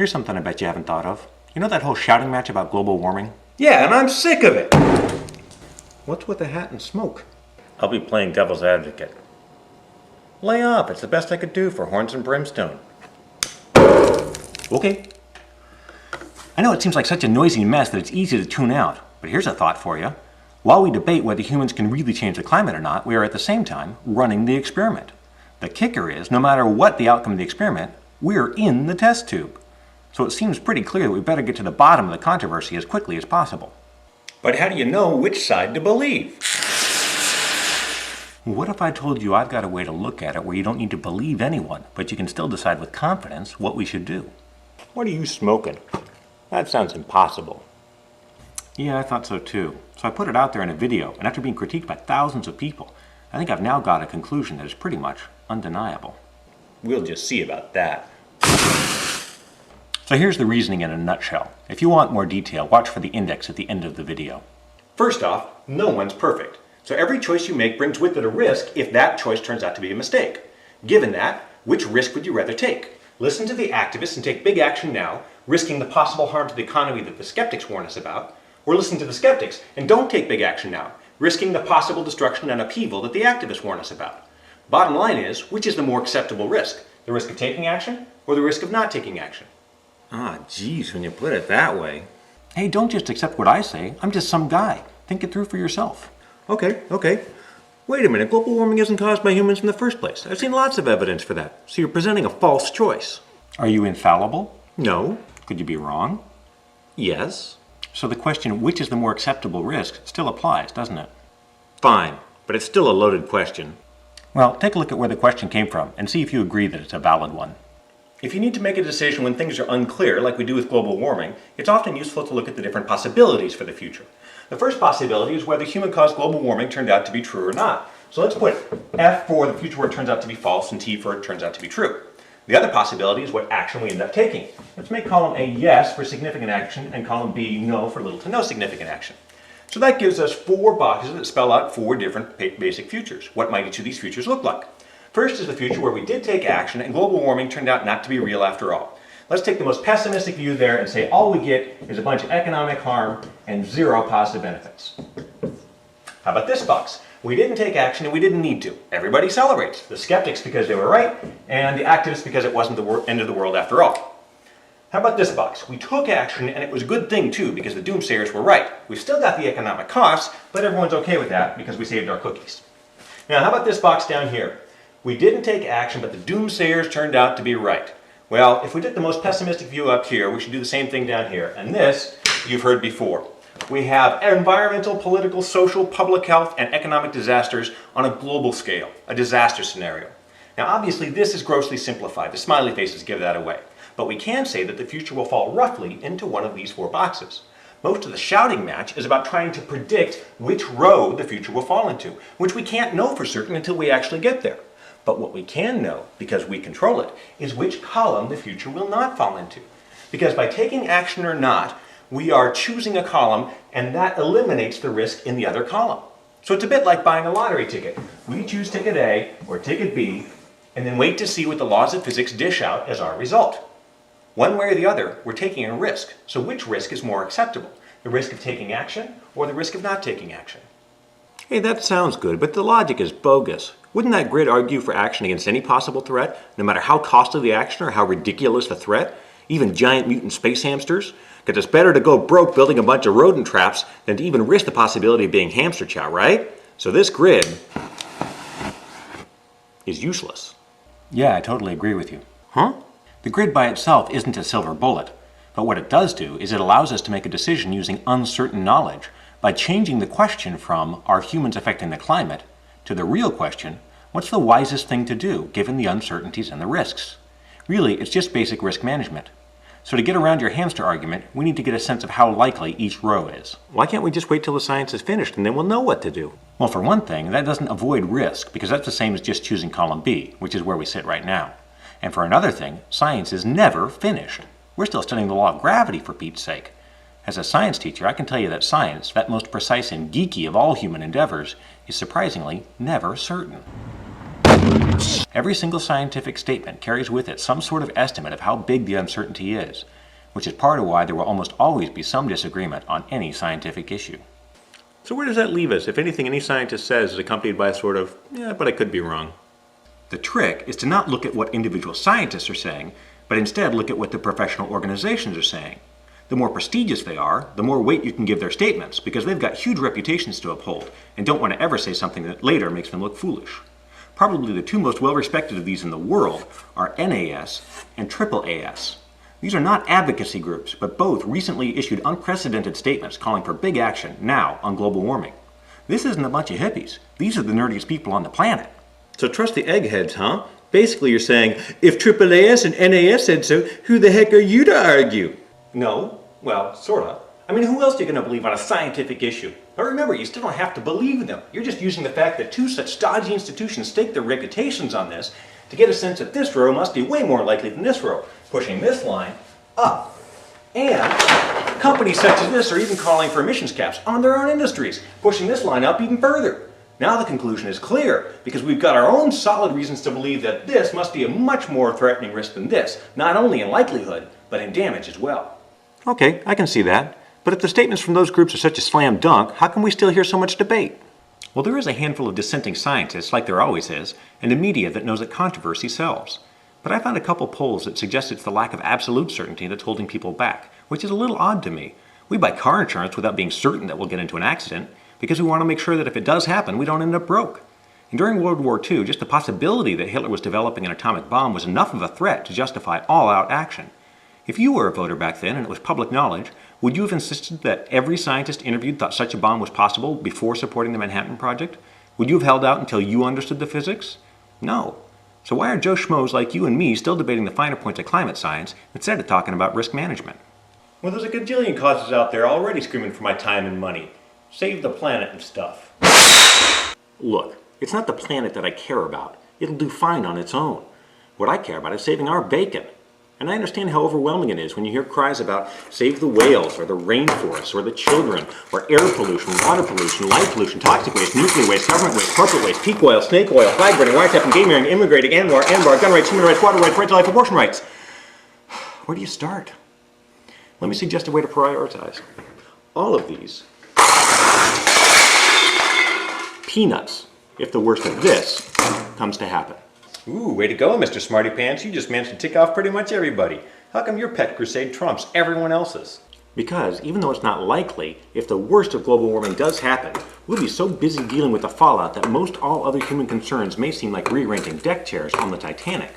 Here's something I bet you haven't thought of. You know that whole shouting match about global warming? Yeah, and I'm sick of it. What's with the hat and smoke? I'll be playing devil's advocate. Lay off, it's the best I could do for horns and brimstone. Okay. I know it seems like such a noisy mess that it's easy to tune out, but here's a thought for you. While we debate whether humans can really change the climate or not, we are at the same time running the experiment. The kicker is, no matter what the outcome of the experiment, we're in the test tube. So it seems pretty clear that we better get to the bottom of the controversy as quickly as possible. But how do you know which side to believe? What if I told you I've got a way to look at it where you don't need to believe anyone, but you can still decide with confidence what we should do? What are you smoking? That sounds impossible. Yeah, I thought so too. So I put it out there in a video, and after being critiqued by thousands of people, I think I've now got a conclusion that is pretty much undeniable. We'll just see about that. So here's the reasoning in a nutshell. If you want more detail, watch for the index at the end of the video. First off, no one's perfect. So every choice you make brings with it a risk if that choice turns out to be a mistake. Given that, which risk would you rather take? Listen to the activists and take big action now, risking the possible harm to the economy that the skeptics warn us about, or listen to the skeptics and don't take big action now, risking the possible destruction and upheaval that the activists warn us about. Bottom line is, which is the more acceptable risk? The risk of taking action or the risk of not taking action? Ah, geez, when you put it that way. Hey, don't just accept what I say. I'm just some guy. Think it through for yourself. Okay. Wait a minute, global warming isn't caused by humans in the first place. I've seen lots of evidence for that. So you're presenting a false choice. Are you infallible? No. Could you be wrong? Yes. So the question, which is the more acceptable risk, still applies, doesn't it? Fine, but it's still a loaded question. Well, take a look at where the question came from and see if you agree that it's a valid one. If you need to make a decision when things are unclear, like we do with global warming, it's often useful to look at the different possibilities for the future. The first possibility is whether human-caused global warming turned out to be true or not. So let's put F for the future where it turns out to be false and T for it turns out to be true. The other possibility is what action we end up taking. Let's make column A yes for significant action and column B no for little to no significant action. So that gives us 4 boxes that spell out 4 different basic futures. What might each of these futures look like? First is the future where we did take action and global warming turned out not to be real after all. Let's take the most pessimistic view there and say all we get is a bunch of economic harm and 0 positive benefits. How about this box? We didn't take action and we didn't need to. Everybody celebrates. The skeptics because they were right and the activists because it wasn't the end of the world after all. How about this box? We took action and it was a good thing too because the doomsayers were right. We've still got the economic costs, but everyone's okay with that because we saved our cookies. Now how about this box down here? We didn't take action, but the doomsayers turned out to be right. Well, if we took the most pessimistic view up here, we should do the same thing down here. And this, you've heard before. We have environmental, political, social, public health, and economic disasters on a global scale, a disaster scenario. Now, obviously, this is grossly simplified. The smiley faces give that away. But we can say that the future will fall roughly into one of these 4 boxes. Most of the shouting match is about trying to predict which row the future will fall into, which we can't know for certain until we actually get there. But what we can know, because we control it, is which column the future will not fall into. Because by taking action or not, we are choosing a column and that eliminates the risk in the other column. So it's a bit like buying a lottery ticket. We choose ticket A or ticket B and then wait to see what the laws of physics dish out as our result. One way or the other, we're taking a risk. So which risk is more acceptable? The risk of taking action or the risk of not taking action? Hey, that sounds good, but the logic is bogus. Wouldn't that grid argue for action against any possible threat, no matter how costly the action or how ridiculous the threat? Even giant mutant space hamsters? Because it's better to go broke building a bunch of rodent traps than to even risk the possibility of being hamster chow, right? So this grid is useless. Yeah, I totally agree with you. Huh? The grid by itself isn't a silver bullet, but what it does do is it allows us to make a decision using uncertain knowledge by changing the question from, are humans affecting the climate, to the real question, what's the wisest thing to do given the uncertainties and the risks? Really, it's just basic risk management. So to get around your hamster argument, we need to get a sense of how likely each row is. Why can't we just wait till the science is finished and then we'll know what to do? Well, for one thing, that doesn't avoid risk because that's the same as just choosing column B, which is where we sit right now. And for another thing, science is never finished. We're still studying the law of gravity, for Pete's sake. As a science teacher, I can tell you that science, that most precise and geeky of all human endeavors, is surprisingly never certain. Every single scientific statement carries with it some sort of estimate of how big the uncertainty is, which is part of why there will almost always be some disagreement on any scientific issue. So where does that leave us if anything any scientist says is accompanied by a sort of, yeah, but I could be wrong? The trick is to not look at what individual scientists are saying, but instead look at what the professional organizations are saying. The more prestigious they are, the more weight you can give their statements, because they've got huge reputations to uphold and don't want to ever say something that later makes them look foolish. Probably the two most well-respected of these in the world are NAS and AAAS. These are not advocacy groups, but both recently issued unprecedented statements calling for big action now on global warming. This isn't a bunch of hippies. These are the nerdiest people on the planet. So trust the eggheads, huh? Basically you're saying, if AAAS and NAS said so, who the heck are you to argue? No, well, sorta. I mean, who else are you going to believe on a scientific issue? But remember, you still don't have to believe them. You're just using the fact that two such stodgy institutions stake their reputations on this to get a sense that this row must be way more likely than this row, pushing this line up. And companies such as this are even calling for emissions caps on their own industries, pushing this line up even further. Now the conclusion is clear, because we've got our own solid reasons to believe that this must be a much more threatening risk than this, not only in likelihood, but in damage as well. Okay, I can see that. But if the statements from those groups are such a slam dunk, how can we still hear so much debate? Well, there is a handful of dissenting scientists, like there always is, and a media that knows that controversy sells. But I found a couple polls that suggest it's the lack of absolute certainty that's holding people back, which is a little odd to me. We buy car insurance without being certain that we'll get into an accident, because we want to make sure that if it does happen, we don't end up broke. And during World War II, just the possibility that Hitler was developing an atomic bomb was enough of a threat to justify all-out action. If you were a voter back then and it was public knowledge, would you have insisted that every scientist interviewed thought such a bomb was possible before supporting the Manhattan Project? Would you have held out until you understood the physics? No. So why are Joe Schmoes like you and me still debating the finer points of climate science instead of talking about risk management? Well, there's a gajillion causes out there already screaming for my time and money. Save the planet and stuff. Look, it's not the planet that I care about. It'll do fine on its own. What I care about is saving our bacon. And I understand how overwhelming it is when you hear cries about save the whales, or the rainforests, or the children, or air pollution, water pollution, light pollution, toxic waste, nuclear waste, government waste, corporate waste, peak oil, snake oil, flag burning, wiretapping, game hearing, immigrating, ANWR, gun rights, human rights, water rights, right to life, abortion rights. Where do you start? Let me suggest a way to prioritize. All of these. Peanuts, if the worst of this comes to happen. Ooh, way to go, Mr. Smarty Pants. You just managed to tick off pretty much everybody. How come your pet crusade trumps everyone else's? Because even though it's not likely, if the worst of global warming does happen, we'll be so busy dealing with the fallout that most all other human concerns may seem like rearranging deck chairs on the Titanic.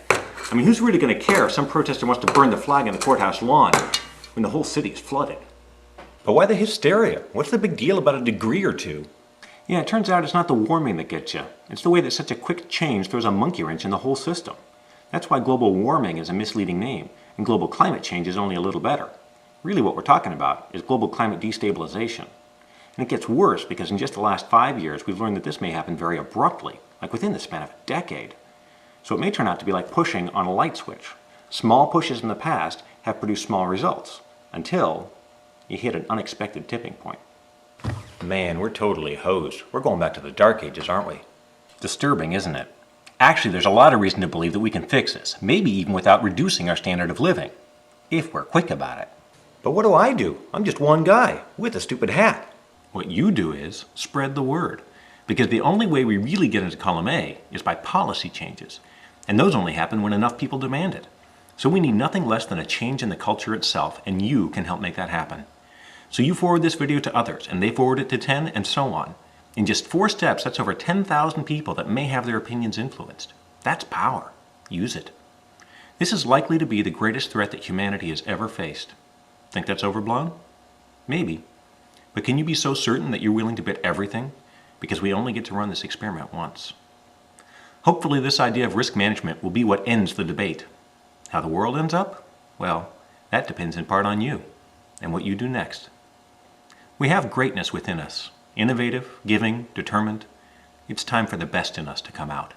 I mean, who's really going to care if some protester wants to burn the flag on the courthouse lawn when the whole city is flooded? But why the hysteria? What's the big deal about a degree or two? Yeah, it turns out it's not the warming that gets you. It's the way that such a quick change throws a monkey wrench in the whole system. That's why global warming is a misleading name, and global climate change is only a little better. Really what we're talking about is global climate destabilization. And it gets worse because in just the last 5 years, we've learned that this may happen very abruptly, like within the span of a decade. So it may turn out to be like pushing on a light switch. Small pushes in the past have produced small results, until you hit an unexpected tipping point. Man, we're totally hosed. We're going back to the dark ages, aren't we? Disturbing, isn't it? Actually, there's a lot of reason to believe that we can fix this, maybe even without reducing our standard of living, if we're quick about it. But what do I do? I'm just one guy with a stupid hat. What you do is spread the word, because the only way we really get into column A is by policy changes, and those only happen when enough people demand it. So we need nothing less than a change in the culture itself, and you can help make that happen. So you forward this video to others, and they forward it to 10, and so on. In just 4 steps, that's over 10,000 people that may have their opinions influenced. That's power. Use it. This is likely to be the greatest threat that humanity has ever faced. Think that's overblown? Maybe. But can you be so certain that you're willing to bet everything? Because we only get to run this experiment once. Hopefully this idea of risk management will be what ends the debate. How the world ends up? Well, that depends in part on you and what you do next. We have greatness within us, innovative, giving, determined. It's time for the best in us to come out.